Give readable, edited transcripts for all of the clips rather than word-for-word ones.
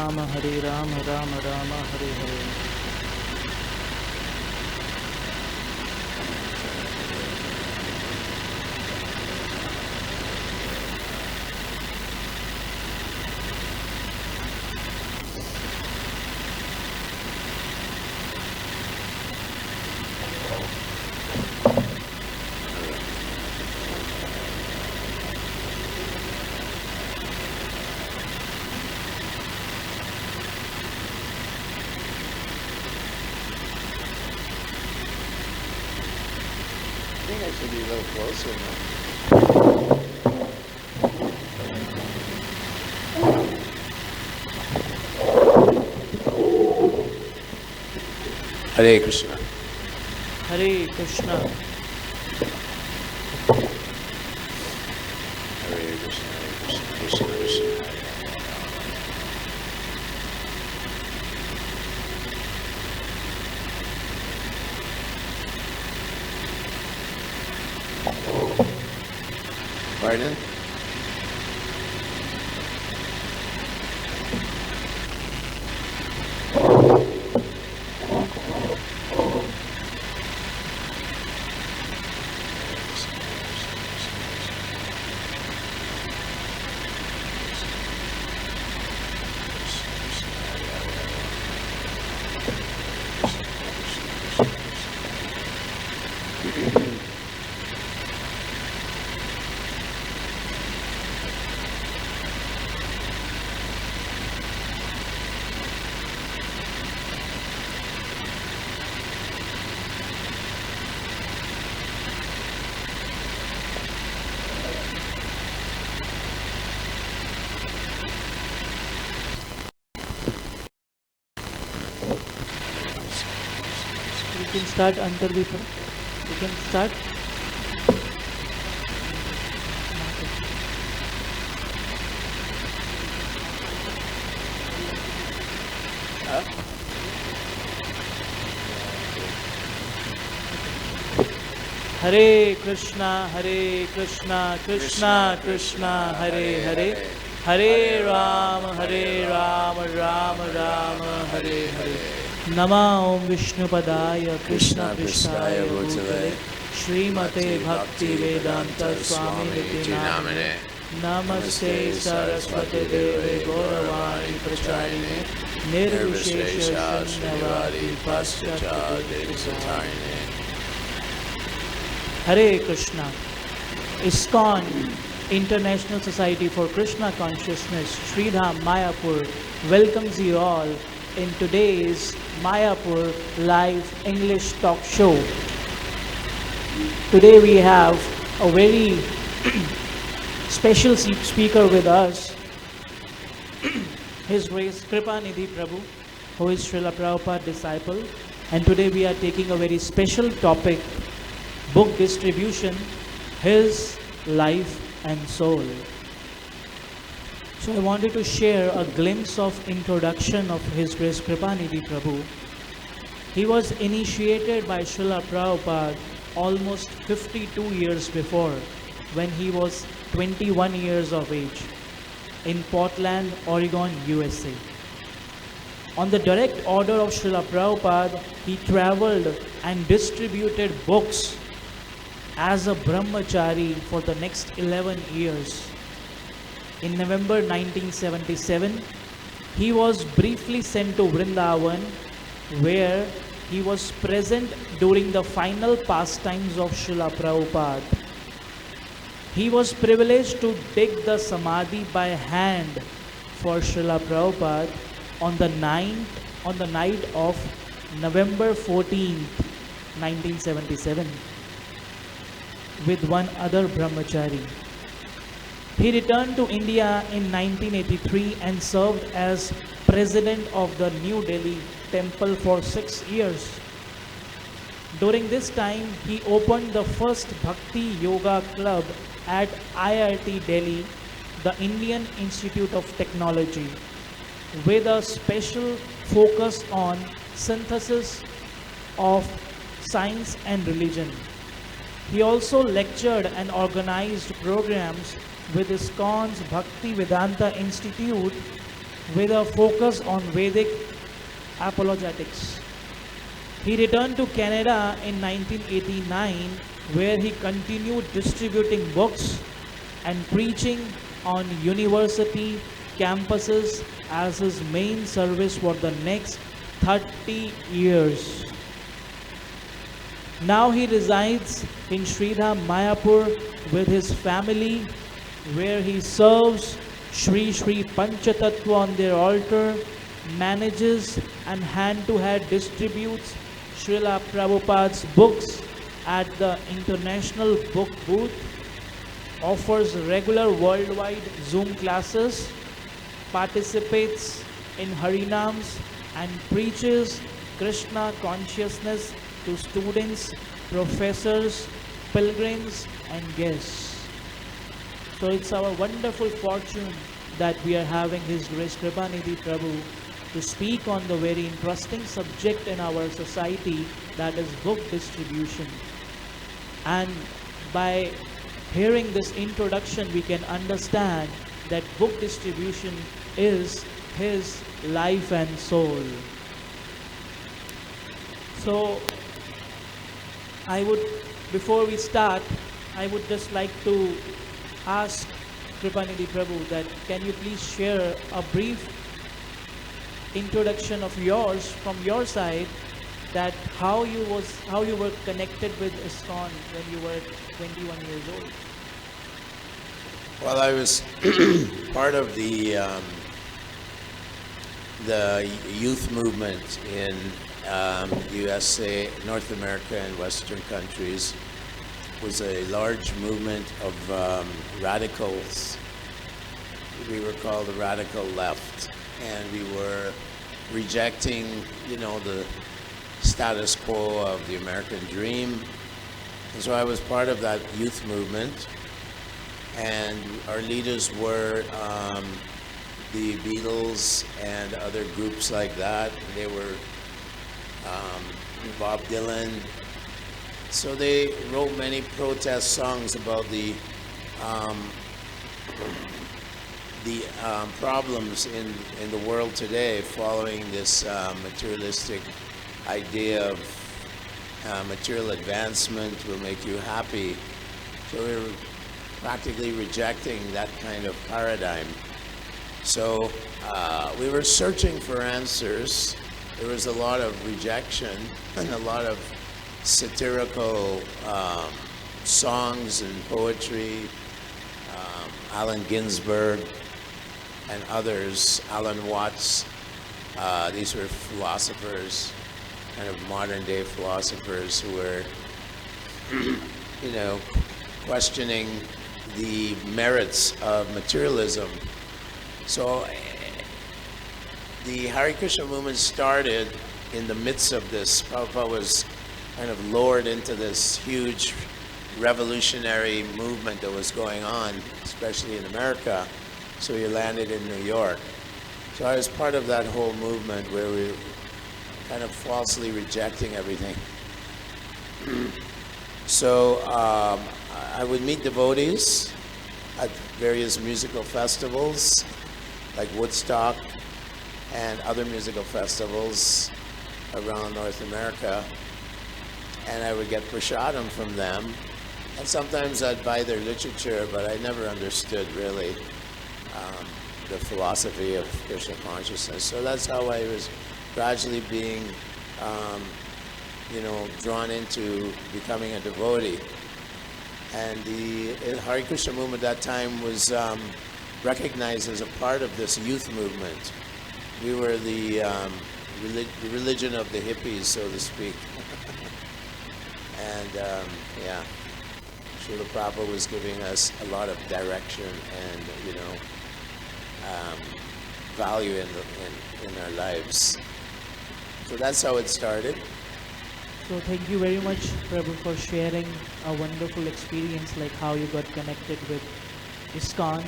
Rama, Rama Rama, Hare Hare. Should be a little closer now. Hare Krishna. Hare Krishna. Hare Krishna, Krishna Krishna. Pardon? We can start until we can start. Hare Krishna, Krishna Krishna, Hare Hare, Hare Rama, Rama Rama, Hare Hare. Nama Om Vishnupadaya Krishna Prishtaya Bhutale Srimate Bhakti Vedanta Swami Niti Namane Namaste Saraswati Deve Gauravani Pracharine Nirvishesha Shunyavari Paschata Devasatarine. Hare Krishna. ISKCON, International Society for Krishna Consciousness, Sridham, Mayapur, welcomes you all in today's Mayapur live English talk show. Today we have a very special speaker with us, His Grace Kripanidhi Prabhu, who is Srila Prabhupada disciple. And today we are taking a very special topic, book distribution, His Life and Soul. So I wanted to share a glimpse of introduction of His Grace Kripanidhi Prabhu. He was initiated by Srila Prabhupada almost 52 years before, when he was 21 years of age, in Portland, Oregon, USA. On the direct order of Srila Prabhupada, he traveled and distributed books as a brahmachari for the next 11 years. In November 1977, he was briefly sent to Vrindavan, where he was present during the final pastimes of Srila Prabhupada. He was privileged to dig the Samadhi by hand for Srila Prabhupada on the night of November 14th, 1977, with one other brahmachari. He returned to India in 1983 and served as president of the New Delhi temple for 6 years. During this time, he opened the first Bhakti Yoga club at IIT Delhi, the Indian Institute of Technology, with a special focus on synthesis of science and religion. He also lectured and organized programs with ISKCON's Bhakti Vedanta Institute with a focus on Vedic apologetics. He returned to Canada in 1989, where he continued distributing books and preaching on university campuses as his main service for the next 30 years. Now he resides in Sridham, Mayapur with his family, where he serves Shri Shri Panchatattva on their altar, manages and hand-to-hand distributes Srila Prabhupada's books at the International Book Booth, offers regular worldwide Zoom classes, participates in Harinams and preaches Krishna consciousness to students, professors, pilgrims and guests. So it's our wonderful fortune that we are having His Grace Kripanidhi Prabhu to speak on the very interesting subject in our society, that is book distribution. And by hearing this introduction, we can understand that book distribution is his life and soul. So before we start, I would just like to ask Kripanidhi Prabhu that can you please share a brief introduction of yours from your side, that how you were connected with ISKCON when you were 21 years old. Well, I was part of the youth movement in USA, North America, and Western countries. It was a large movement of radicals. We were called the radical left, and we were rejecting, the status quo of the American dream. And so I was part of that youth movement, and our leaders were the Beatles and other groups like that. They were Bob Dylan. So they wrote many protest songs about the problems in the world today, following this materialistic idea of material advancement will make you happy. So we were practically rejecting that kind of paradigm. So we were searching for answers. There was a lot of rejection and a lot of satirical songs and poetry. Allen Ginsberg and others, Alan Watts, these were philosophers, kind of modern day philosophers who were, questioning the merits of materialism. So the Hare Krishna movement started in the midst of this. Prabhupada was kind of lured into this huge revolutionary movement that was going on, especially in America. So he landed in New York. So I was part of that whole movement where we were kind of falsely rejecting everything. So I would meet devotees at various musical festivals like Woodstock and other musical festivals around North America, and I would get prasadam from them, and sometimes I'd buy their literature, but I never understood really the philosophy of Krishna consciousness. So that's how I was gradually being drawn into becoming a devotee. And the Hare Krishna movement at that time was recognized as a part of this youth movement. We were the religion of the hippies, so to speak. And Srila Prabhupada was giving us a lot of direction and value in our lives. So that's how it started. So thank you very much, Prabhu, for sharing a wonderful experience, like how you got connected with ISKCON,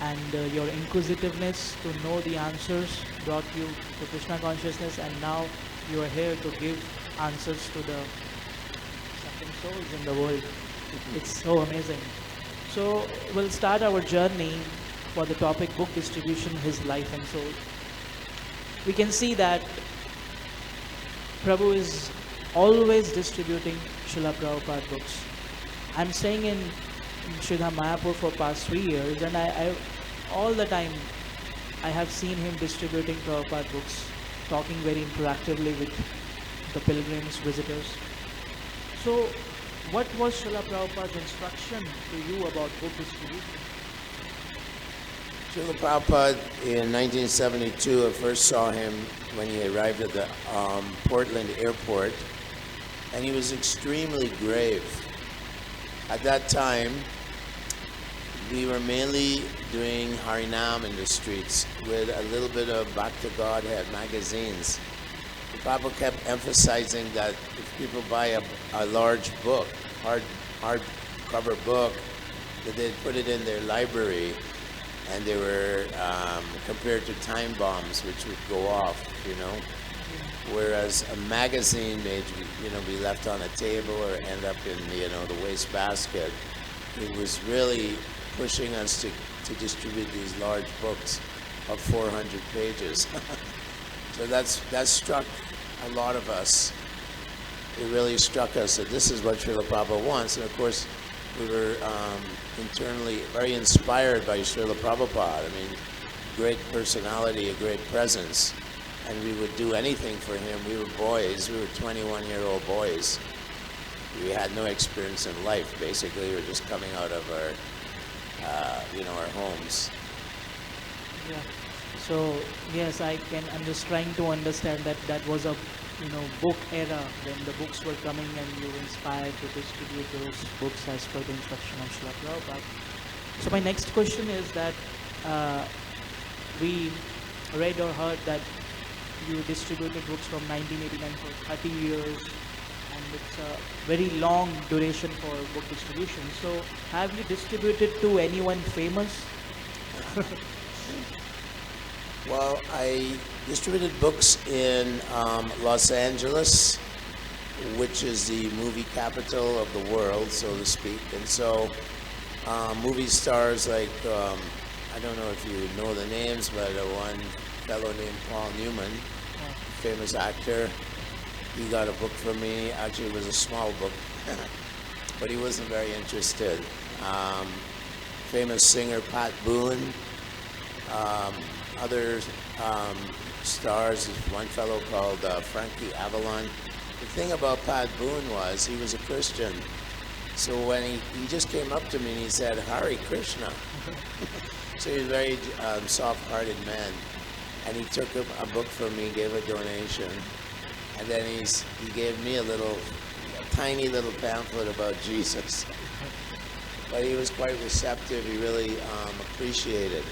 and your inquisitiveness to know the answers brought you to Krishna consciousness, and now you are here to give answers to the suffering souls in the world. It's so amazing. So we'll start our journey for the topic book distribution, his life and soul. We can see that Prabhu is always distributing Srila Prabhupada books. I'm staying in Sridham Mayapur for past 3 years, and I all the time I have seen him distributing Prabhupada books, talking very interactively with the pilgrims, visitors. So, what was Srila Prabhupada's instruction to you about book distribution? Srila Prabhupada in 1972, I first saw him when he arrived at the Portland airport, and he was extremely grave. At that time, we were mainly doing Harinam in the streets with a little bit of Bhakti Godhead magazines. The Prabhupada kept emphasizing that if people buy a large book, hard cover book, that they'd put it in their library, and they were compared to time bombs, which would go off, Whereas a magazine may, be left on a table or end up in, the wastebasket. It was really pushing us to distribute these large books of 400 pages. So that struck a lot of us. It really struck us that this is what Srila Prabhupada wants. And of course, we were internally very inspired by Srila Prabhupada. I mean, great personality, a great presence. And we would do anything for him. We were boys. We were 21-year-old boys. We had no experience in life. Basically, we were just coming out of our homes. Yeah. So yes, I can trying to understand that was a book era when the books were coming and you were inspired to distribute those books as per the instruction of Srila Prabhupada. So my next question is that we read or heard that you distributed books from 1989 for 30 years, and it's a very long duration for book distribution. So have you distributed to anyone famous? Well, I distributed books in Los Angeles, which is the movie capital of the world, so to speak. And so movie stars like, I don't know if you know the names, but one fellow named Paul Newman, famous actor, he got a book from me. Actually, it was a small book, but he wasn't very interested. Famous singer Pat Boone, other stars, one fellow called Frankie Avalon. The thing about Pat Boone was he was a Christian. So when he just came up to me and he said, Hare Krishna. So he was a very soft-hearted man. And he took a book from me, gave a donation. And then he gave me a tiny little pamphlet about Jesus. But he was quite receptive. He really appreciated.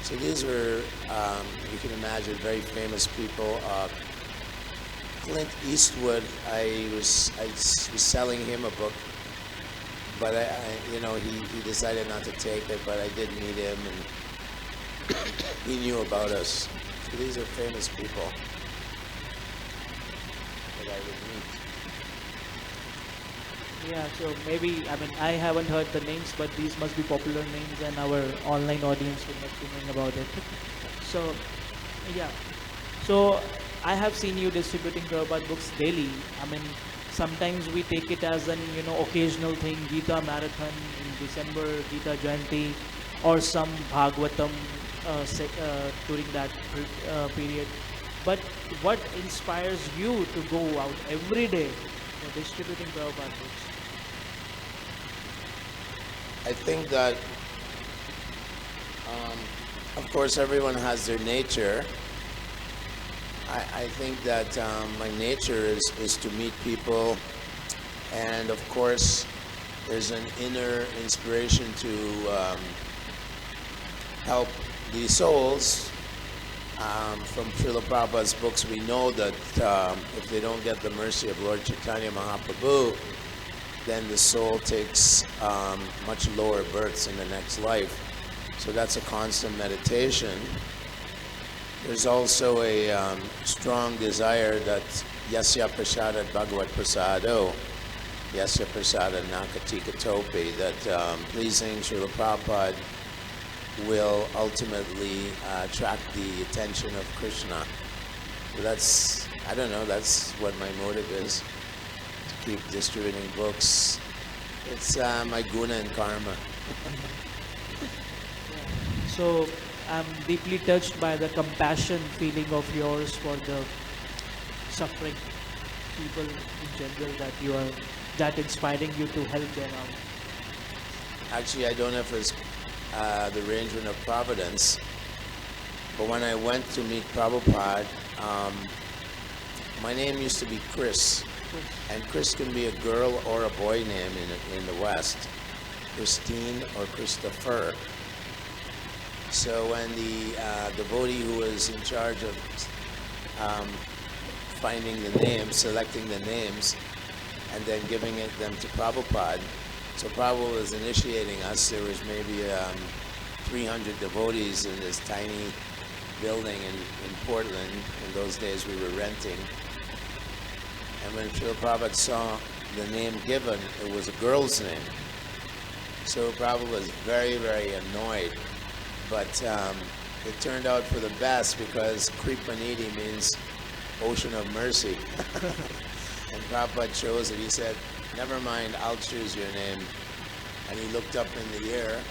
So these were, you can imagine, very famous people. Clint Eastwood, I was selling him a book, but he decided not to take it. But I did meet him, and he knew about us. So these are famous people that I would meet. Yeah, so maybe, I haven't heard the names, but these must be popular names and our online audience will must be knowing about it. So, yeah. So, I have seen you distributing Prabhupada books daily. Sometimes we take it as an, occasional thing, Gita Marathon in December, Gita Jayanti, or some Bhagavatam during that period. But what inspires you to go out every day for distributing Prabhupada books? I think that, of course, everyone has their nature. I think that my nature is to meet people, and of course, there's an inner inspiration to help the souls. From Srila Prabhupada's books, we know that if they don't get the mercy of Lord Chaitanya Mahaprabhu, then the soul takes much lower births in the next life. So that's a constant meditation. There's also a strong desire that Yasya Prasada Bhagavad Prasado, Yasya Prasada Nakatika Topi, that pleasing Srila Prabhupada will ultimately attract the attention of Krishna. So that's, I don't know, that's what my motive is, to keep distributing books. It's my guna and karma. So I'm deeply touched by the compassion feeling of yours for the suffering people in general, that inspiring you to help them out. Actually, I don't know if it's the arrangement of Providence, but when I went to meet Prabhupada, my name used to be Chris, and Chris can be a girl or a boy name in the West, Christine or Christopher. So when the devotee who was in charge of finding the names, selecting the names, and then giving them to Prabhupada, so Prabhupada was initiating us. There was maybe 300 devotees in this tiny building in Portland. In those days we were renting. And when Srila Prabhupada saw the name given, it was a girl's name. So Prabhupada was very, very annoyed. But it turned out for the best, because Kripanidhi means ocean of mercy. And Prabhupada chose it. He said, never mind, I'll choose your name. And he looked up in the air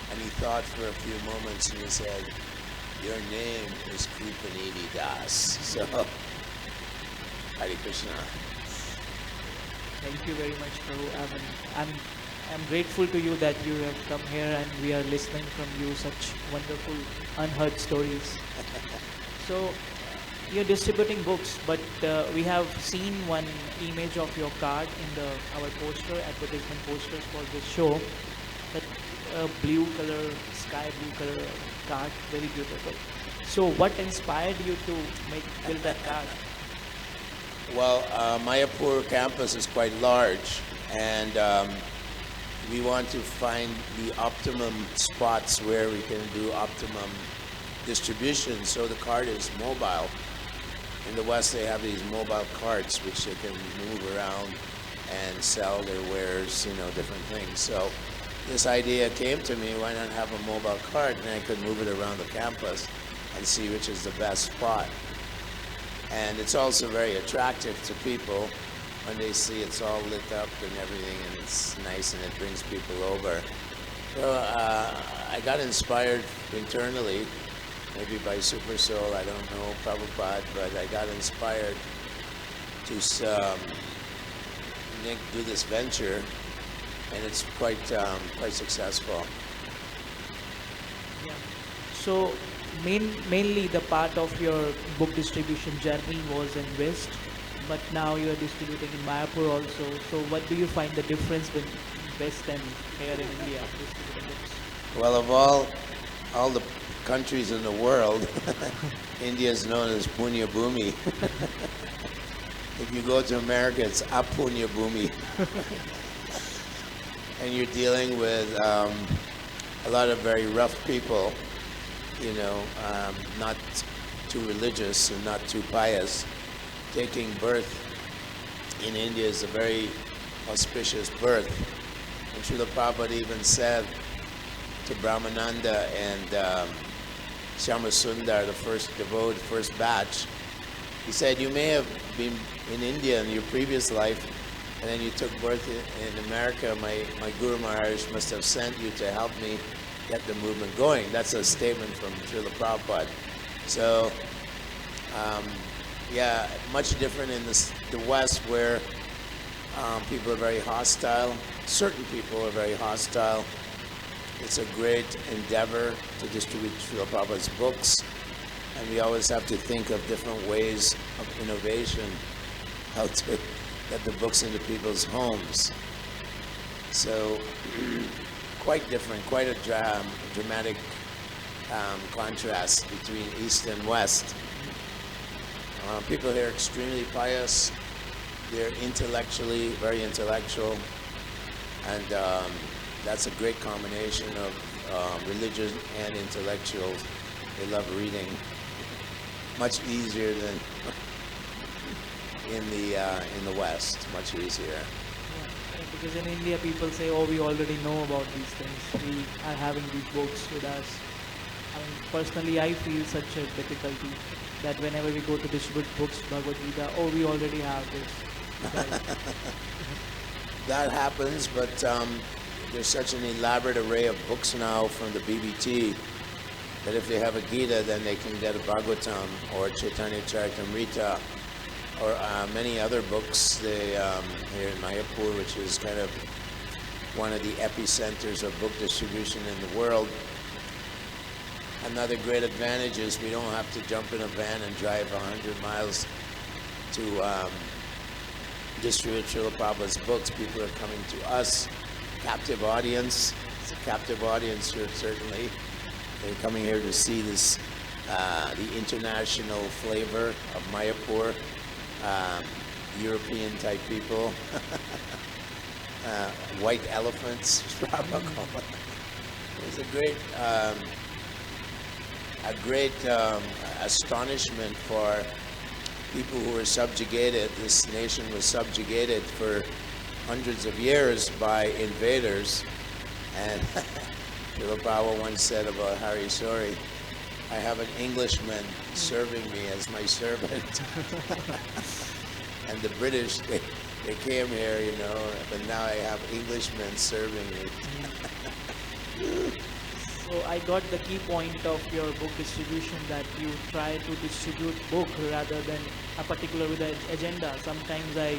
and he thought for a few moments and he said, your name is Kripanidhi Das. So, Hare Krishna. Thank you very much, Prabhu. I'm grateful to you that you have come here and we are listening from you such wonderful unheard stories. So you're distributing books, but we have seen one image of your card in our advertisement posters for this show. That blue color, sky blue color card, very beautiful. So what inspired you to build that card? Well, Mayapur campus is quite large, and we want to find the optimum spots where we can do optimum distribution, so the cart is mobile. In the West, they have these mobile carts which they can move around and sell their wares, different things. So this idea came to me, why not have a mobile cart, and I could move it around the campus and see which is the best spot. And it's also very attractive to people when they see it's all lit up and everything, and it's nice and it brings people over. So I got inspired internally, maybe by Super Soul, I don't know, Prabhupada, but I got inspired to do this venture, and it's quite successful. Yeah. So mainly the part of your book distribution journey was in West, but now you are distributing in Mayapur also. So what do you find the difference between West and here in India distributing books? Well, of all the countries in the world, India is known as Punya Bhumi. If you go to America, it's Apunya Bhumi. And you're dealing with a lot of very rough people, not too religious and not too pious. Taking birth in India is a very auspicious birth. And Srila Prabhupada even said to Brahmananda and Shyamasundar, the first devotee, first batch, he said, you may have been in India in your previous life, and then you took birth in America. My Guru Maharaj must have sent you to help me get the movement going. That's a statement from Srila Prabhupada. So, much different in the West, where people are very hostile. Certain people are very hostile. It's a great endeavor to distribute Srila Prabhupada's books, and we always have to think of different ways of innovation, how to get the books into people's homes. So, quite different, quite a dramatic contrast between East and West. People here are extremely pious. They're intellectually very intellectual, and that's a great combination of religion and intellectual. They love reading. Much easier than in the West. Much easier. Yeah, because in India people say, oh, we already know about these things. We are having these books with us. personally I feel such a difficulty that whenever we go to distribute books, Bhagavad Gita, oh, we already have this. That happens, but there's such an elaborate array of books now from the BBT that if they have a Gita, then they can get a Bhagavatam or Chaitanya Charitamrita or many other books. They here in Mayapur, which is kind of one of the epicenters of book distribution in the world. Another great advantage is we don't have to jump in a van and drive 100 miles to distribute Srila Prabhupada's books. People are coming to us, captive audience. It's a captive audience here, certainly. They're coming here to see this, the international flavor of Mayapur, European type people, white elephants. It's a great astonishment for people who were subjugated. This nation was subjugated for hundreds of years by invaders, and Srila Prabhupada once said about Hari Sori, I have an Englishman serving me as my servant. And the British, they came here, you know, but now I have Englishmen serving me. So I got the key point of your book distribution, that you try to distribute book rather than a particular with an agenda. Sometimes I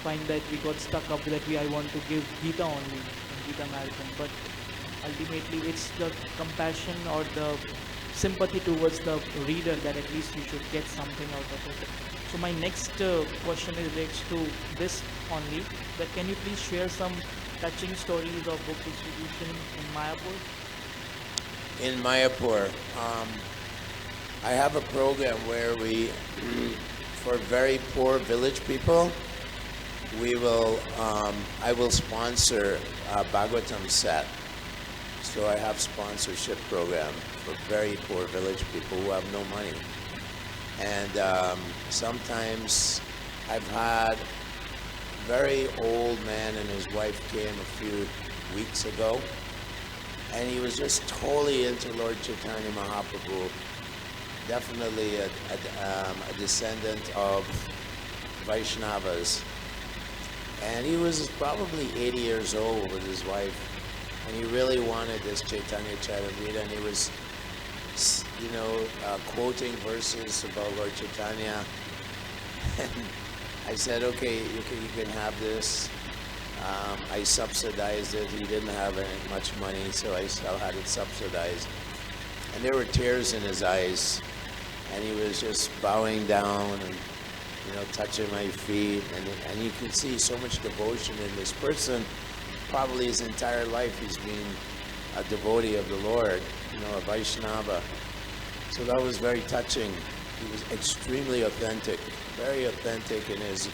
find that we got stuck up that I want to give Gita only, Gita marathon, but ultimately it's the compassion or the sympathy towards the reader that at least you should get something out of it. So my next question relates to this only, that can you please share some touching stories of book distribution in Mayapur? In Mayapur, I have a program where we, for very poor village people, I will sponsor a Bhagavatam set. So I have sponsorship program for very poor village people who have no money. And sometimes I've had a very old man and his wife came a few weeks ago, and he was just totally into Lord Chaitanya Mahaprabhu, definitely a descendant of Vaishnavas. And he was probably 80 years old with his wife, and he really wanted this Chaitanya Charitamrita, and he was, you know, quoting verses about Lord Chaitanya. And I said, okay, you can have this. I subsidized it. He didn't have much money, so I still had it subsidized. And there were tears in his eyes, and he was just bowing down and, you know, touching my feet. And you can see so much devotion in this person. Probably his entire life he's been a devotee of the Lord, you know, a Vaishnava. So that was very touching. He was extremely authentic, very authentic in his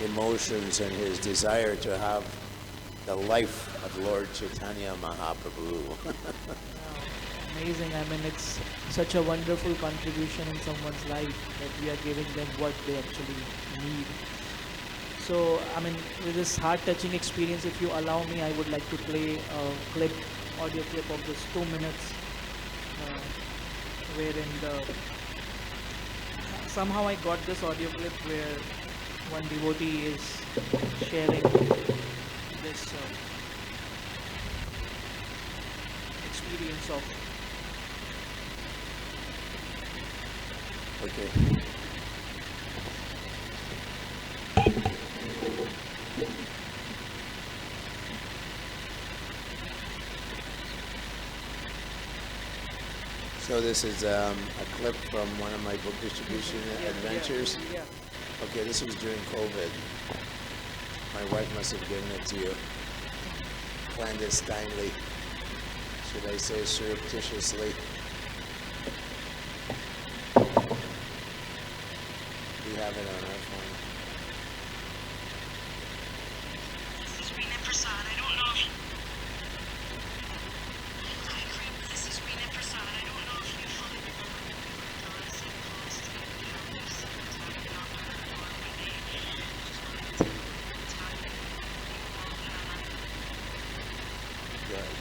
emotions and his desire to have the life of Lord Chaitanya Mahaprabhu. Wow, amazing. I mean, it's such a wonderful contribution in someone's life that we are giving them what they actually need. So, I mean, with this heart-touching experience, if you allow me, I would like to play a audio clip of just 2 minutes, wherein somehow I got this audio clip where one devotee is sharing this experience of. Okay. So this is a clip from one of my book distribution adventures. Yeah. Okay, this was during COVID. My wife must have given it to you clandestinely. Should I say surreptitiously? We have it on our phone.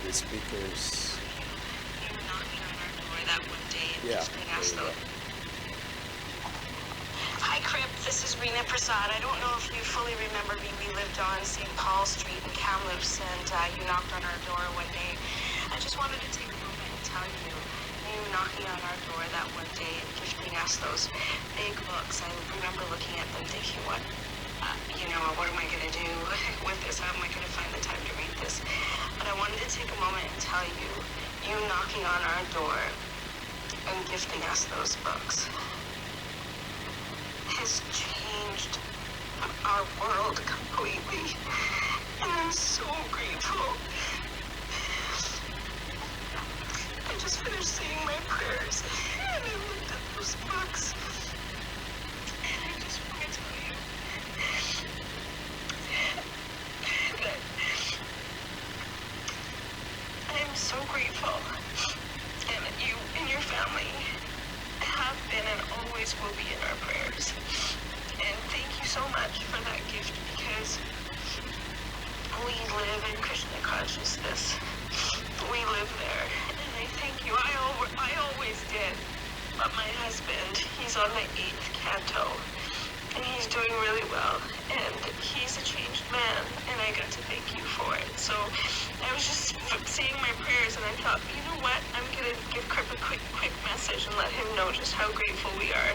The speakers. They were knocking on our door. That Yeah. gifting us those. Hi, Krip. This is Rena Prasad. I don't know if you fully remember me. We lived on St. Paul Street in Kamloops, and you knocked on our door one day. I just wanted to take a moment and tell you, you knocking on our door that one day and gifting us those big books. I remember looking at them thinking, what am I going to do with this? How am I going to find the time to read this? But I wanted to take a moment and tell you, you knocking on our door and gifting us those books has changed our world completely. And I'm so grateful. I just finished saying my prayers and I looked at those books. And I just want to tell you that I am so grateful. And that you and your family have been and always will be in our prayers. And thank you so much for that gift, because we live in Krishna consciousness. We live there, and I thank you. I always did. But my husband, he's on the 8th canto, and he's doing really well, and he's a changed man, and I got to thank you for it. So I was just saying my prayers, and I thought, you know what? I'm going to give Krip a quick message and let him know just how grateful we are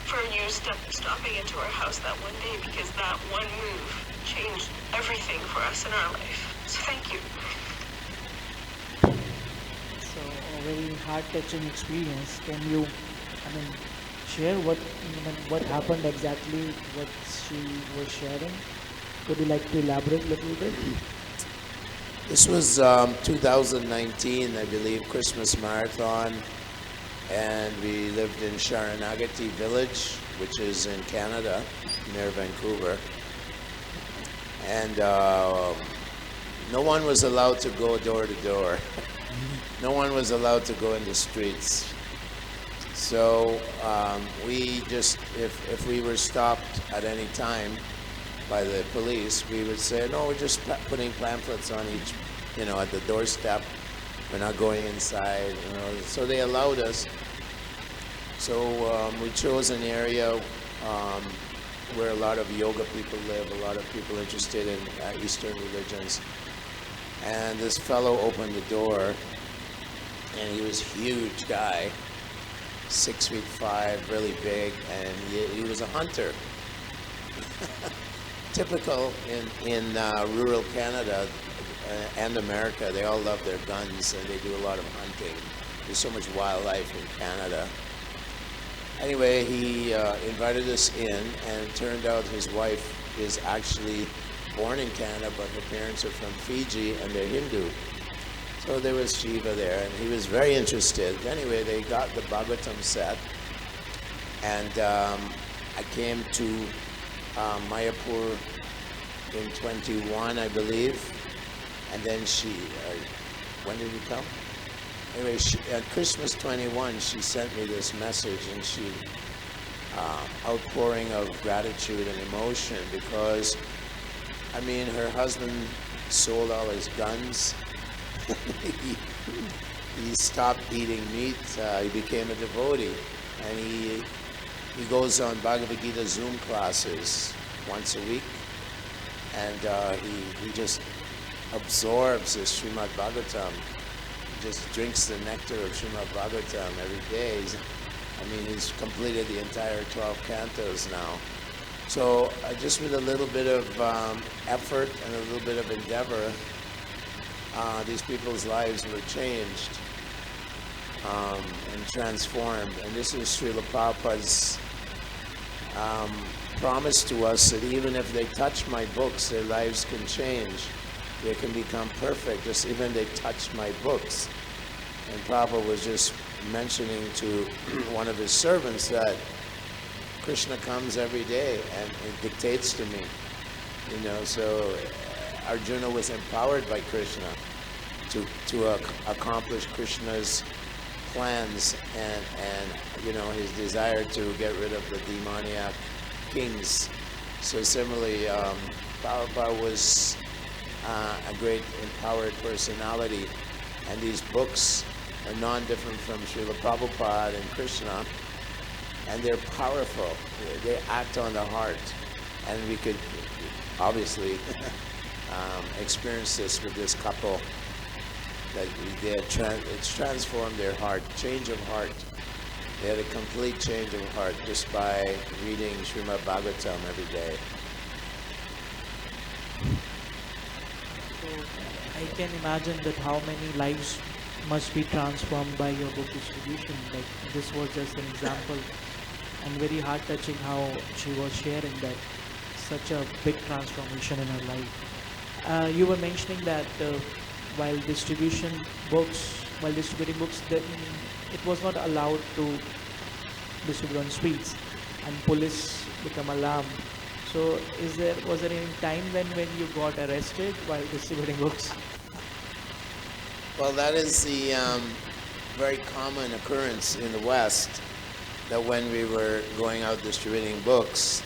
for you stopping into our house that one day, because that one move changed everything for us in our life. So thank you. So a very heart-touching experience. Can you, share what happened exactly? What she was sharing? Would you like to elaborate a little bit? This was 2019, I believe, Christmas marathon, and we lived in Sharanagati village, which is in Canada, near Vancouver. And no one was allowed to go door to door. No one was allowed to go in the streets. So we just, if we were stopped at any time by the police, we would say, no, we're just putting pamphlets on each, at the doorstep. We're not going inside, So they allowed us. So we chose an area where a lot of yoga people live, a lot of people interested in Eastern religions. And this fellow opened the door, and he was a huge guy, 6'5", really big, and he was a hunter. Typical in rural Canada and America, they all love their guns and they do a lot of hunting. There's so much wildlife in Canada. Anyway, he invited us in, and it turned out his wife is actually born in Canada, but her parents are from Fiji and they're Hindu. So there was Shiva there, and he was very interested. Anyway, they got the Bhagavatam set, and I came to Mayapur in 21, I believe, and then when did you come? Anyway, at Christmas 21, she sent me this message, and she outpouring of gratitude and emotion, because, her husband sold all his guns. He stopped eating meat. He became a devotee, and he goes on Bhagavad Gita Zoom classes once a week, and he just absorbs the Srimad Bhagavatam. He just drinks the nectar of Srimad Bhagavatam every day. He's completed the entire 12 cantos now. So just with a little bit of effort and a little bit of endeavor, these people's lives were changed and transformed. And this is Srila Prabhupada's promise to us, that even if they touch my books, their lives can change. They can become perfect, just even they touch my books. And Prabhupada was just mentioning to one of his servants that Krishna comes every day and dictates to me. So Arjuna was empowered by Krishna to accomplish Krishna's plans and his desire to get rid of the demoniac kings. So similarly, Prabhupada was a great empowered personality, and these books are non-different from Srila Prabhupada and Krishna, and they're powerful. They act on the heart, and we could obviously experience this with this couple. That it's transformed their heart, change of heart. They had a complete change of heart just by reading Srimad Bhagavatam every day. So I can imagine that how many lives must be transformed by your book distribution. Like this was just an example, and very heart touching how she was sharing that such a big transformation in her life. You were mentioning that while distributing books, that it was not allowed to distribute on streets, and police become alarmed. So, was there any time when you got arrested while distributing books? Well, that is the very common occurrence in the West, that when we were going out distributing books,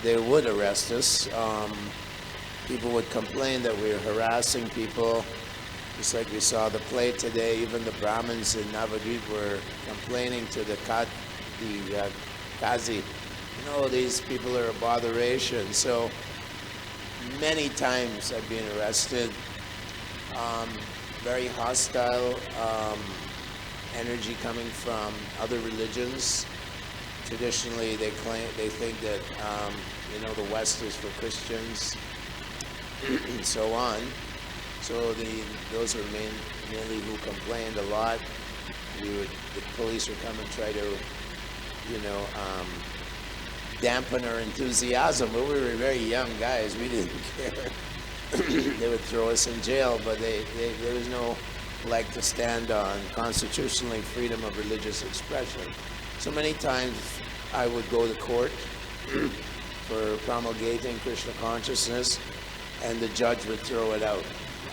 they would arrest us. People would complain that we were harassing people, just like we saw the play today. Even the Brahmins in Navadwip were complaining to the Kazi, these people are a botheration. So many times I've been arrested. Very hostile energy coming from other religions. Traditionally, they think that the West is for Christians, and so on. So those were mainly who complained a lot. The police would come and try to, dampen our enthusiasm. But we were very young guys. We didn't care. They would throw us in jail, but there was no leg to stand on. Constitutionally, freedom of religious expression. So many times I would go to court for promulgating Krishna consciousness, and the judge would throw it out.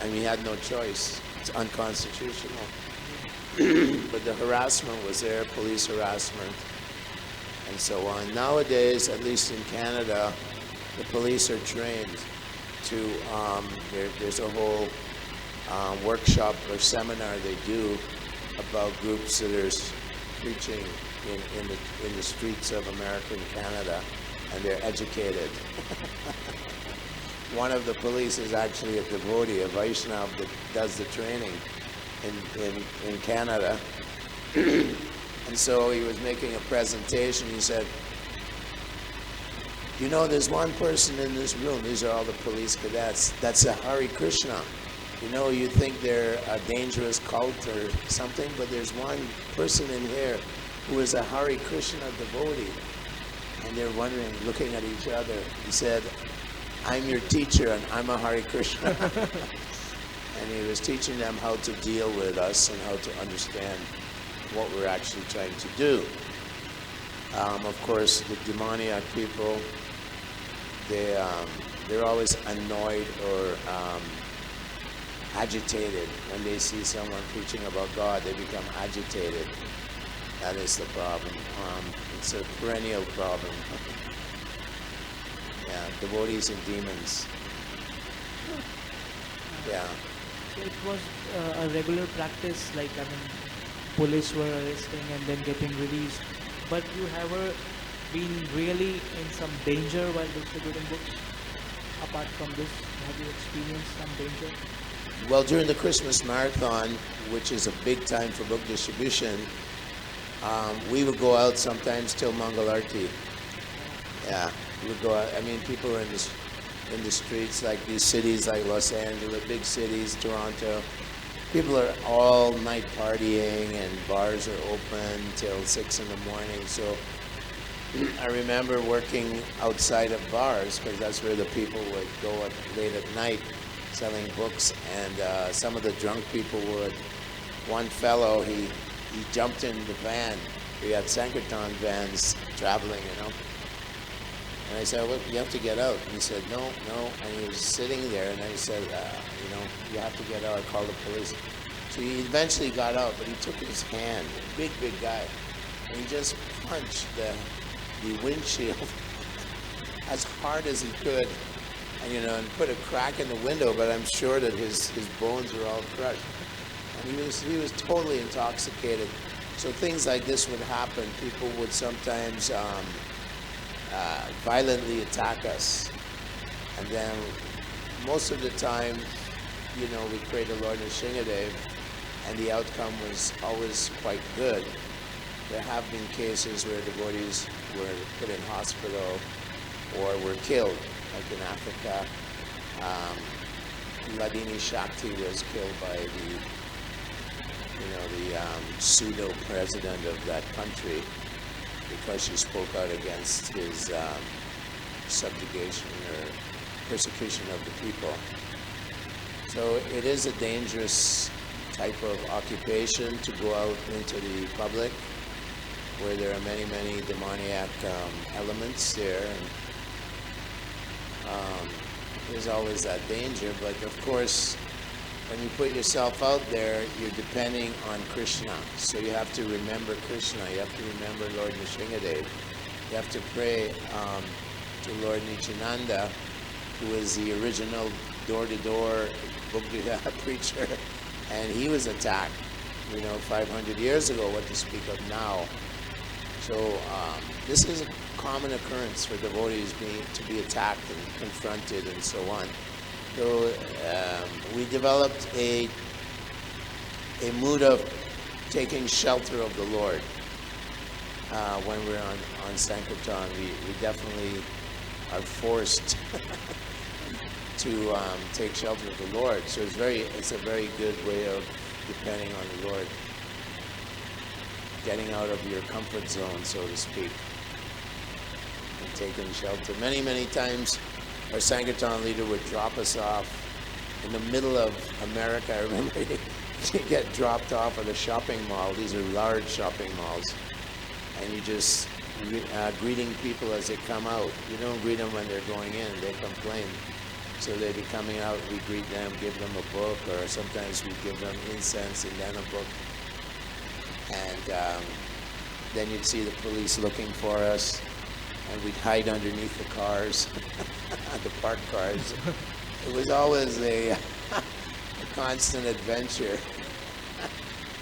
And we had no choice. It's unconstitutional. But the harassment was there, police harassment, and so on. Nowadays, at least in Canada, the police are trained to, there's a whole workshop or seminar they do about groups that are preaching in the streets of American Canada, and they're educated. One of the police is actually a devotee, a Vaishnava, that does the training in Canada. And so he was making a presentation. He said, there's one person in this room, these are all the police cadets, that's a Hare Krishna. You think they're a dangerous cult or something, but there's one person in here who is a Hare Krishna devotee. And they're wondering, looking at each other. He said, I'm your teacher and I'm a Hare Krishna. And he was teaching them how to deal with us and how to understand what we're actually trying to do. Of course, the demoniac people, they're always annoyed or agitated when they see someone preaching about God. They become agitated. That is the problem. It's a perennial problem. Yeah, devotees and demons. Yeah. It was a regular practice, police were arresting and then getting released. But you ever been really in some danger while distributing books? Apart from this, have you experienced some danger? Well, during the Christmas marathon, which is a big time for book distribution, we would go out sometimes till Mangal Arti. Yeah, we would go out. People were in the streets, like these cities like Los Angeles, big cities, Toronto. People are all night partying and bars are open till 6 in the morning. So I remember working outside of bars because that's where the people would go late at night selling books, and some of the drunk people would. One fellow, he jumped in the van. We had Sankirtan vans traveling, And I said, well, you have to get out. And he said, no. And he was sitting there, and I said, you have to get out. I called the police. So he eventually got out, but he took his hand, a big guy, and he just punched the windshield as hard as he could, and put a crack in the window, but I'm sure that his bones were all crushed. He was totally intoxicated. So things like this would happen. People would sometimes violently attack us. And then most of the time, you know, we pray to Lord Nrsingadev, and the outcome was always quite good. There have been cases where devotees were put in hospital or were killed, like in Africa. Ladini Shakti was killed by the pseudo-president of that country because she spoke out against his subjugation or persecution of the people. So it is a dangerous type of occupation to go out into the public where there are many, many demoniac elements there. And there's always that danger, but of course, when you put yourself out there, you're depending on Krishna. So you have to remember Krishna. You have to remember Lord Nrsingadev. You have to pray to Lord Nityananda, who is the original door-to-door Bhakti preacher, and he was attacked, 500 years ago, what to speak of now. So this is a common occurrence for devotees to be attacked and confronted and so on. So we developed a mood of taking shelter of the Lord when we're on Sankirtan. We definitely are forced to take shelter of the Lord. So it's a very good way of depending on the Lord, getting out of your comfort zone, so to speak, and taking shelter. Many, many times our Sankirtan leader would drop us off in the middle of America. I remember you get dropped off at a shopping mall. These are large shopping malls. And you just greeting people as they come out. You don't greet them when they're going in. They complain. So they'd be coming out, we greet them, give them a book, or sometimes we give them incense and then a book. And then you'd see the police looking for us, and we'd hide underneath the cars, the parked cars. It was always a constant adventure.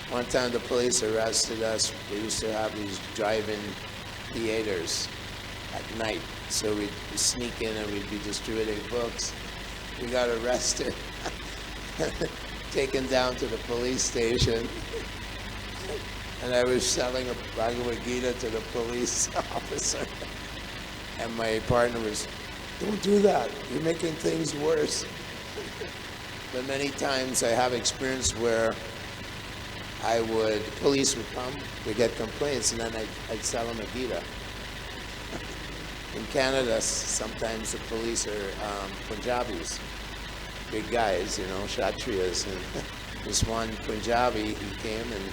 One time the police arrested us. They used to have these drive-in theaters at night. So we'd sneak in and we'd be distributing books. We got arrested, taken down to the police station, and I was selling a Bhagavad Gita to the police officer. And my partner was, "Don't do that, you're making things worse." But many times I have experience where police would come, they get complaints, and then I'd sell them a Gita. In Canada, sometimes the police are Punjabis, big guys, Kshatriyas. And this one Punjabi, he came and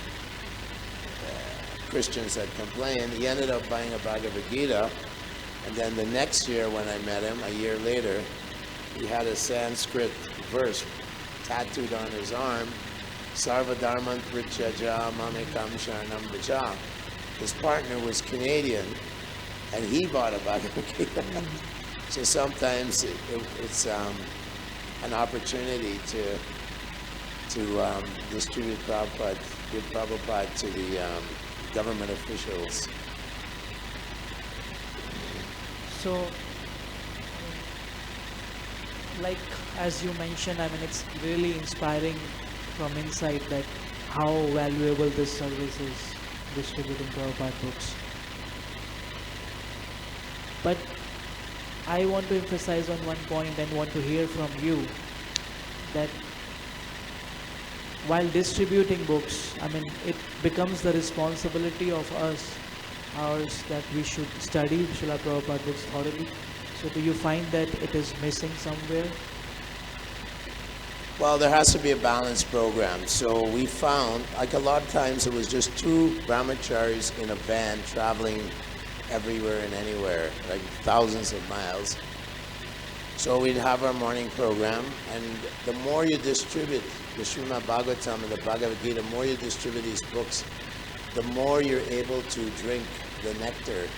Christians had complained. He ended up buying a Bhagavad Gita, and then the next year when I met him, a year later, he had a Sanskrit verse tattooed on his arm, Sarva Dharman Prityaja Mamekam Sharanam Bhaja. His partner was Canadian, and he bought a Bhagavad Gita. So sometimes it's an opportunity to distribute Prabhupada, give Prabhupada to the government officials. So, like as you mentioned, it's really inspiring from inside that how valuable this service is, distributing Prabhupada books. But I want to emphasize on one point and want to hear from you that while distributing books, it becomes the responsibility of ours that we should study Srila Prabhupada books thoroughly. So do you find that it is missing somewhere? Well, there has to be a balanced program. So we found, like a lot of times it was just two brahmacharis in a van traveling everywhere and anywhere, like thousands of miles. So we'd have our morning program, and the more you distribute the Srimad Bhagavatam and the Bhagavad Gita, the more you distribute these books, the more you're able to drink the nectar.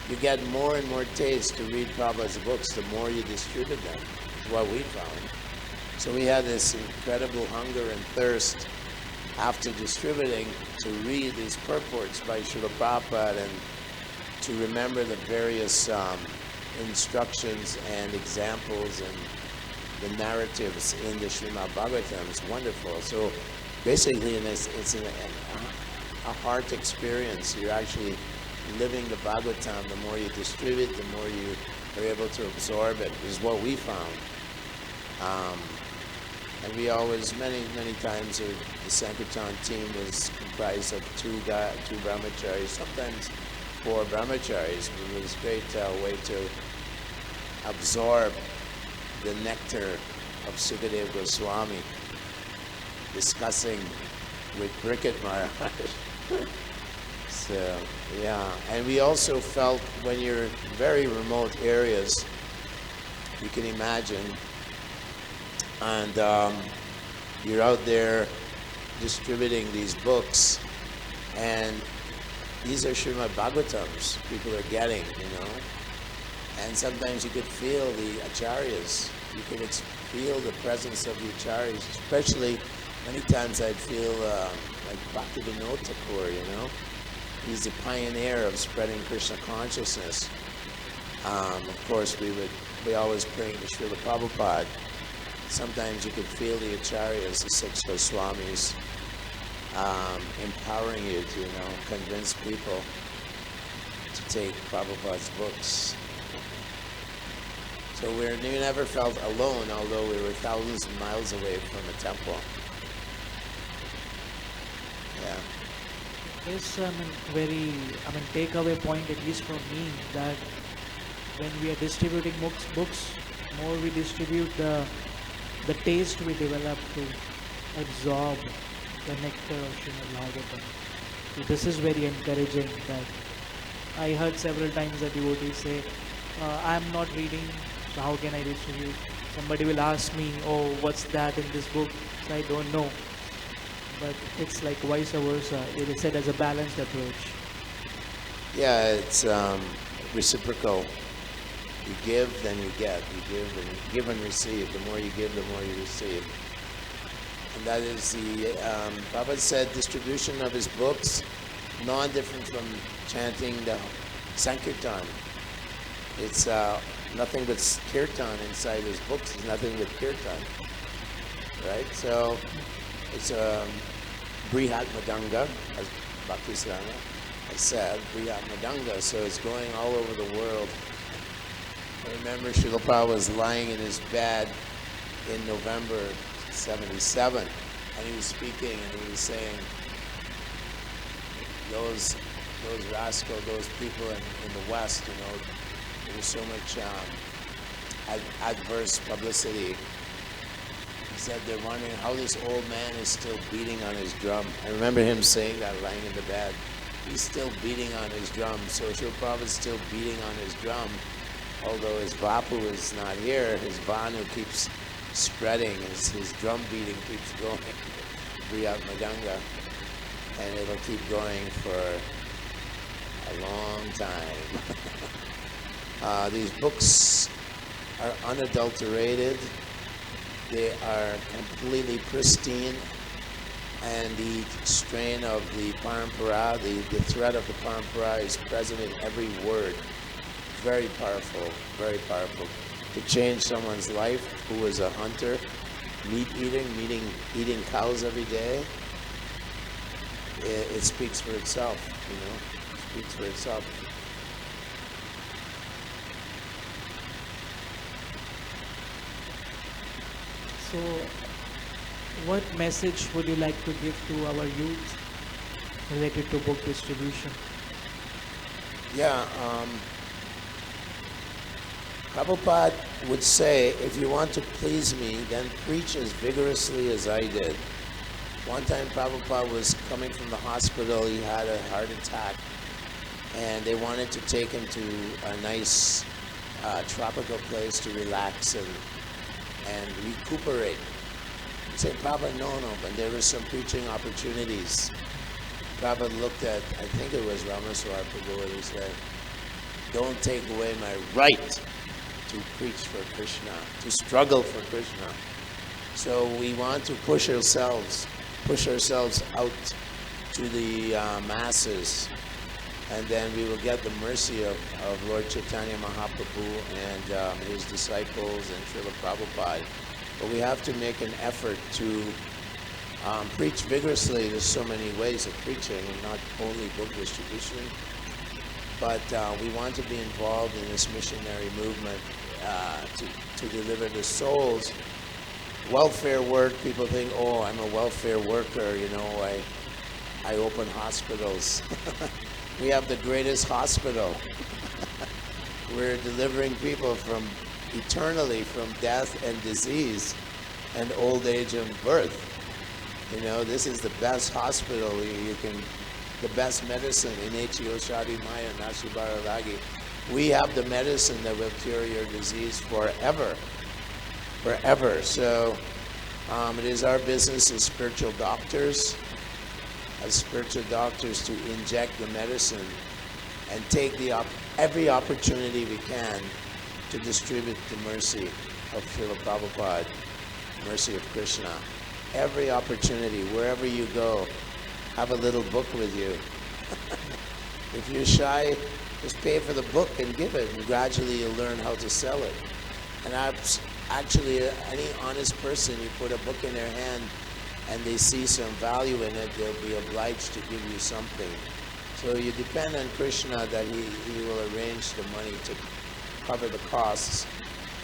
You get more and more taste to read Prabhupada's books the more you distribute them, is what we found. So we had this incredible hunger and thirst after distributing to read these purports by Srila Prabhupada and to remember the various instructions and examples and the narratives in the Srimad Bhagavatam. It's wonderful. So basically, it's a heart experience. You're actually living the Bhagavatam. The more you distribute, the more you are able to absorb it, is what we found. And we always, many times, the Sankirtan team was comprised of two brahmacharis, sometimes 4 brahmacharis. It was a great way to absorb the nectar of Sukadeva Goswami, discussing with Cricket Maharaj. So, yeah. And we also felt when you're in very remote areas, you can imagine, and you're out there distributing these books, and these are Srimad Bhagavatams people are getting, And sometimes you could feel the acharyas. You could feel the presence of the acharyas, especially many times I'd feel like Bhaktivinoda Thakur, He's the pioneer of spreading Krishna consciousness. Of course, we always bring to Srila Prabhupada. Sometimes you could feel the acharyas, the 6 Goswamis, empowering you to, convince people to take Prabhupada's books. So we never felt alone, although we were thousands of miles away from the temple. Yeah. Yes, takeaway point, at least for me, that when we are distributing books, more we distribute, the taste we develop to absorb the nectar of Srimad Bhagavatam. So this is very encouraging. That I heard several times the devotees say, I am not reading, so how can I distribute? Somebody will ask me, oh, what's that in this book? So I don't know. But it's like vice versa. It is said as a balanced approach. Yeah, it's reciprocal. You give, then you get. You give and receive. The more you give, the more you receive. And that is the, Prabhupada said, distribution of his books, non-different from chanting the Sankirtan. It's nothing but Kirtan inside his books. It's nothing but Kirtan. Right? So, it's Brihat Madanga, as Bhaktisarana has said, Brihat Madanga. So it's going all over the world. I remember Srila Prabhupada was lying in his bed in November 77, and he was speaking, and he was saying, those rascals, those people in the West, there was so much adverse publicity. He said they're wondering how this old man is still beating on his drum. I remember him saying that lying in the bed. He's still beating on his drum. So Srila Prabhupada is still beating on his drum. Although his Vapu is not here, his Vanu keeps spreading, his drum beating keeps going, Briyat Madanga, and it'll keep going for a long time. These books are unadulterated, they are completely pristine, and the strain of the parampara, the thread of the parampara is present in every word. Very powerful, very powerful. To change someone's life who was a hunter, eating cows every day, it speaks for itself, It speaks for itself. So, what message would you like to give to our youth related to book distribution? Yeah, Prabhupada would say, if you want to please me, then preach as vigorously as I did. One time Prabhupada was coming from the hospital, he had a heart attack, and they wanted to take him to a nice tropical place to relax and recuperate. He said, Prabhupada, no, but there were some preaching opportunities. Prabhupada looked at, I think it was Ramaswar Prabhu, and he said, don't take away my right to preach for Krishna, to struggle for Krishna. So we want to push ourselves out to the masses, and then we will get the mercy of Lord Chaitanya Mahaprabhu and his disciples and Srila Prabhupada. But we have to make an effort to preach vigorously. There's so many ways of preaching, and not only book distribution, but we want to be involved in this missionary movement to deliver the souls. Welfare work, people think, oh, I'm a welfare worker, I open hospitals. We have the greatest hospital. We're delivering people from eternally from death and disease and old age and birth. This is the best hospital. The best medicine in H.E.O. Shadi Maya Nasubaralagi. We have the medicine that will cure your disease forever. Forever. So it is our business as spiritual doctors, to inject the medicine and take every opportunity we can to distribute the mercy of Srila Prabhupada, mercy of Krishna. Every opportunity, wherever you go, have a little book with you. If you're shy, just pay for the book and give it, and gradually you'll learn how to sell it. And actually, any honest person, you put a book in their hand and they see some value in it, they'll be obliged to give you something. So you depend on Krishna that he will arrange the money to cover the costs.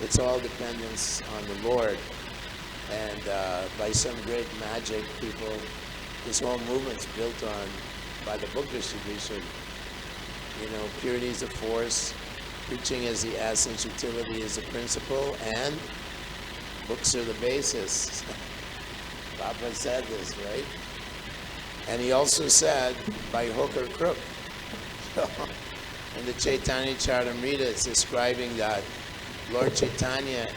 It's all dependence on the Lord. And by some great magic, this whole movement's built by the book distribution. Purity is the force, preaching is the essence, utility is the principle, and books are the basis. Papa said this, right? And he also said, by hook or crook. So, in the Chaitanya Charitamria, it's describing that Lord Chaitanya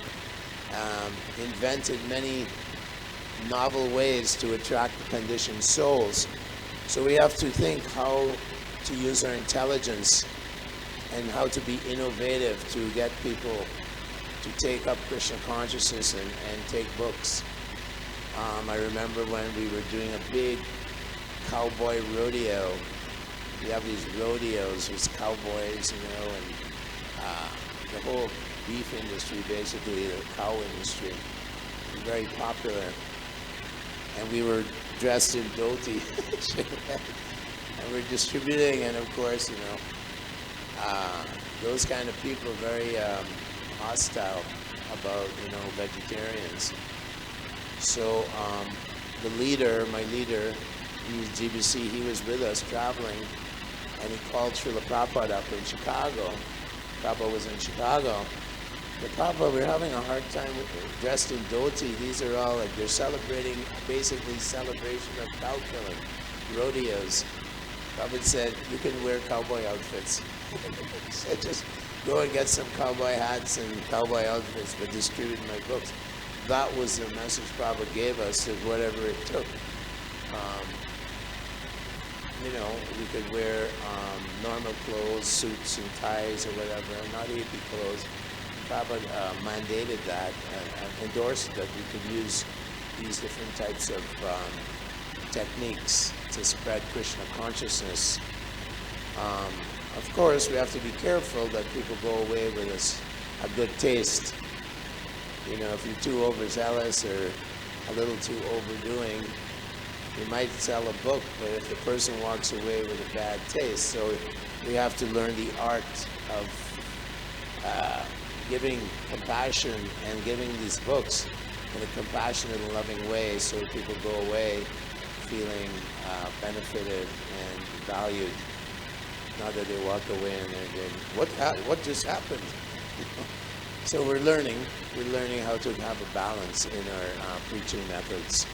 invented many novel ways to attract the conditioned souls. So we have to think how to use our intelligence and how to be innovative to get people to take up Krishna consciousness and take books. I remember when we were doing a big cowboy rodeo. We have these rodeos with cowboys, and the whole beef industry, basically, the cow industry, is very popular. And we were dressed in dhoti, and we're distributing, and of course, those kind of people are very hostile about, vegetarians. So my leader, he's GBC, he was with us traveling, and he called Srila Prabhupada up in Chicago. Prabhupada was in Chicago. But Prabhupada, we're having a hard time dressed in dhoti. These are all they're celebrating, basically celebration of cow killing, rodeos. Prabhupada said, you can wear cowboy outfits. He said, just go and get some cowboy hats and cowboy outfits, but distribute my books. That was the message Prabhupada gave us, that whatever it took. We could wear normal clothes, suits and ties or whatever, not hippie clothes. Prabhupada mandated that, endorsed that we could use these different types of techniques to spread Krishna consciousness. Of course, we have to be careful that people go away with a good taste. If you're too overzealous or a little too overdoing, you might sell a book, but if the person walks away with a bad taste, so we have to learn the art of giving compassion and giving these books in a compassionate and loving way, so people go away feeling benefited and valued. Not that they walk away and they're going, what just happened? So we're learning how to have a balance in our preaching methods.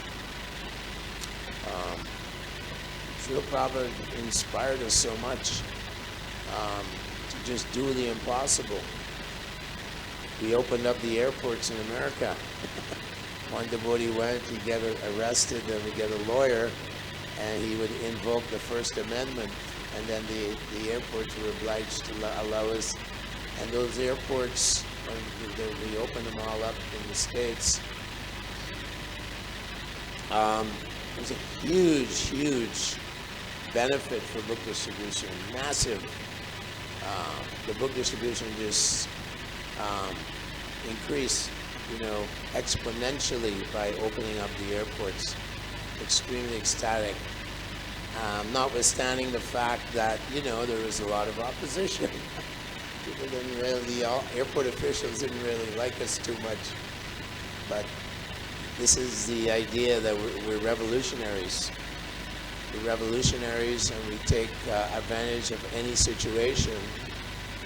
Srila Prabhupada inspired us so much to just do the impossible. We opened up the airports in America. One devotee went, he'd get arrested, then we'd get a lawyer, and he would invoke the First Amendment, and then the airports were obliged to allow us. And those airports, we opened them all up in the States. There's a huge, huge benefit for book distribution, massive. The book distribution just increased, exponentially by opening up the airports. Extremely ecstatic. Notwithstanding the fact that, there was a lot of opposition. People didn't really, airport officials didn't really like us too much. But this is the idea that we're revolutionaries. We're revolutionaries, and we take advantage of any situation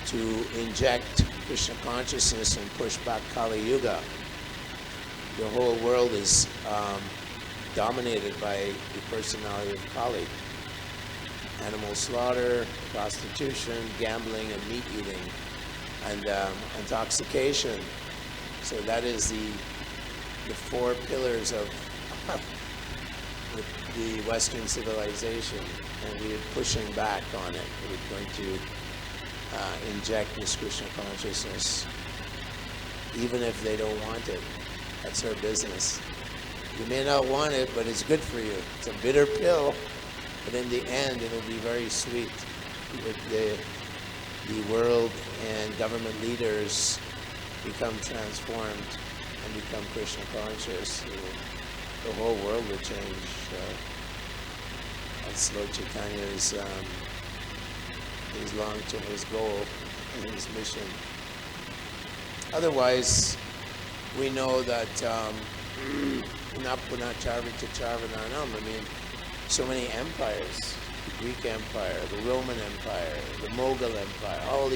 to inject Krishna consciousness and push back Kali Yuga. The whole world is dominated by the personality of Kali. Animal slaughter, prostitution, gambling, and meat eating, and intoxication. So that is the four pillars of the Western civilization, and we are pushing back on it. We're going to inject this Krishna consciousness, even if they don't want it. That's our business. You may not want it, but it's good for you. It's a bitter pill, but in the end, it'll be very sweet. If the world and government leaders become transformed and become Krishna conscious, the whole world will change. That's Lord Chaitanya's his long-term, his goal, and his mission. Otherwise, we know that so many empires, the Greek Empire, the Roman Empire, the Mughal Empire, all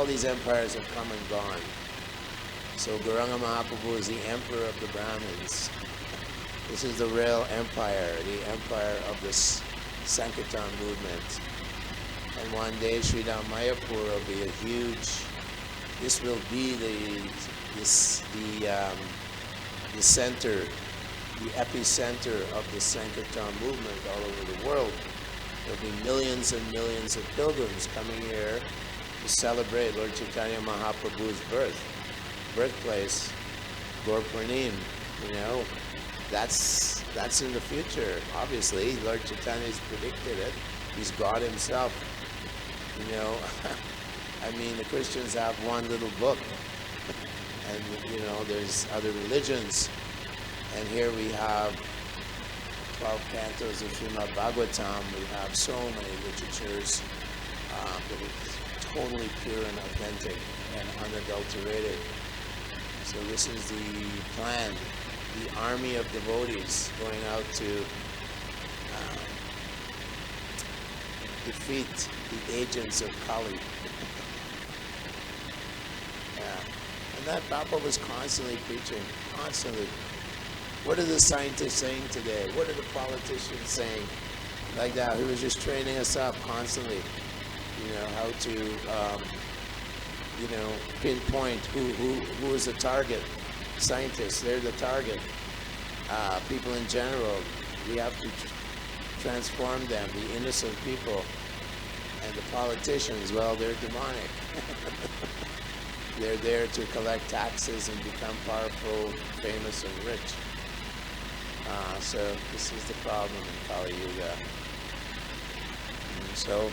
these empires have come and gone. So Gauranga Mahaprabhu is the emperor of the Brahmins. This is the real empire, the empire of this Sankirtan movement. And one day Sridham Mayapur will be a huge, this will be the center, the epicenter of the Sankirtan movement all over the world. There'll be millions and millions of pilgrims coming here to celebrate Lord Chaitanya Mahaprabhu's birthplace, Gaura Purnima. That's in the future. Obviously, Lord Chaitanya's predicted it. He's God himself. The Christians have one little book, and there's other religions, and here we have 12 cantos of Srimad Bhagavatam. We have so many literatures that are totally pure and authentic and unadulterated. So this is the plan, the army of devotees going out to defeat the agents of Kali. And that Prabhupada was constantly preaching, constantly. What are the scientists saying today? What are the politicians saying? Like that. He was just training us up constantly. How to, pinpoint who is the target. Scientists, they're the target. People in general, we have to transform them, the innocent people. And the politicians, well, they're demonic. They're there to collect taxes and become powerful, famous, and rich. So this is the problem in Kali Yuga. And so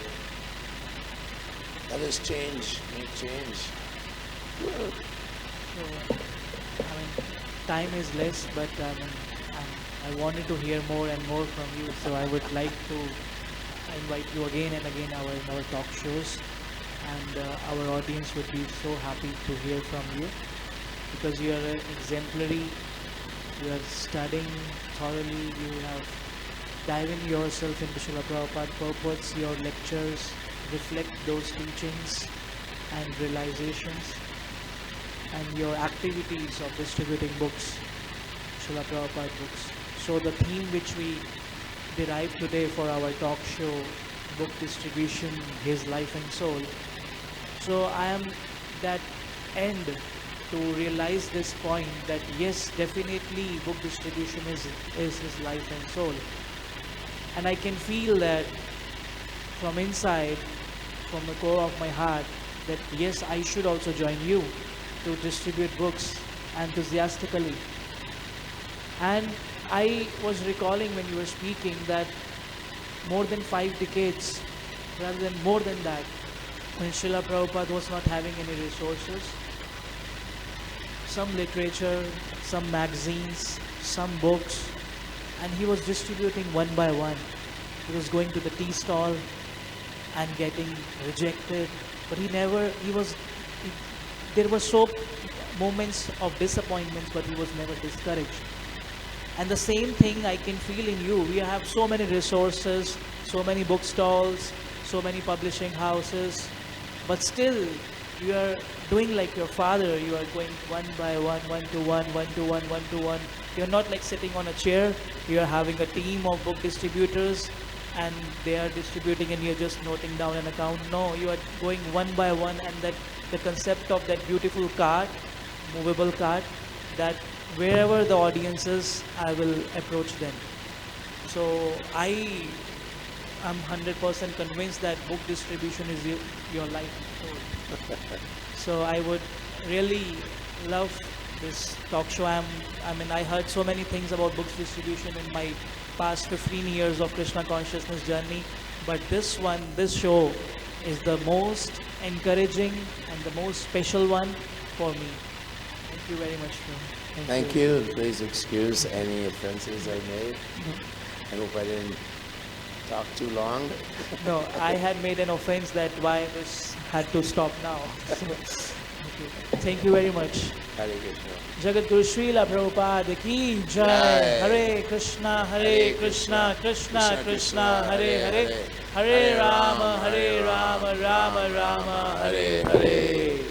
let us change, make change. So, time is less, but I wanted to hear more and more from you. So I would like to invite you again and again in our talk shows, and our audience would be so happy to hear from you, because you are exemplary. You are studying thoroughly. You have diving yourself into Srila Prabhupada purports. Your lectures reflect those teachings and realizations, and your activities of distributing books, Srila Prabhupada books. So the theme which we derived today for our talk show, book distribution, His Life and Soul. So I am that end to realize this point that yes, definitely book distribution is His life and soul. And I can feel that from inside, from the core of my heart, that yes, I should also join you to distribute books enthusiastically. And I was recalling when you were speaking that more than 5 decades, rather than more than that, when Srila Prabhupada was not having any resources, some literature, some magazines, some books, and he was distributing one by one. He was going to the tea stall and getting rejected, but there were so moments of disappointments, but he was never discouraged. And the same thing I can feel in you. We have so many resources, so many bookstores, so many publishing houses, but still you are doing like your father. You are going one by one, one to one, one to one, one to one. You're not like sitting on a chair. You are having a team of book distributors and they are distributing and you're just noting down an account. No, you are going one by one, and that the concept of that beautiful cart, movable cart, that wherever the audience is, I will approach them. So I am 100% convinced that book distribution is your life. So I would really love this talk show. I mean, I heard so many things about books distribution in my past 15 years of Krishna consciousness journey, but this show is the most encouraging and the most special one for me. Thank you very much. Thank you. Please excuse any offenses I made. I hope I didn't talk too long. No, I had made an offense that why this had to stop now. Okay. Thank you very much. Hare Krishna. Jagat Guru Srila Prabhupada ki jai. Jai. Hare Krishna, Krishna Krishna, Krishna Hare Hare, Hare Rama, Rama Rama, Hare Hare.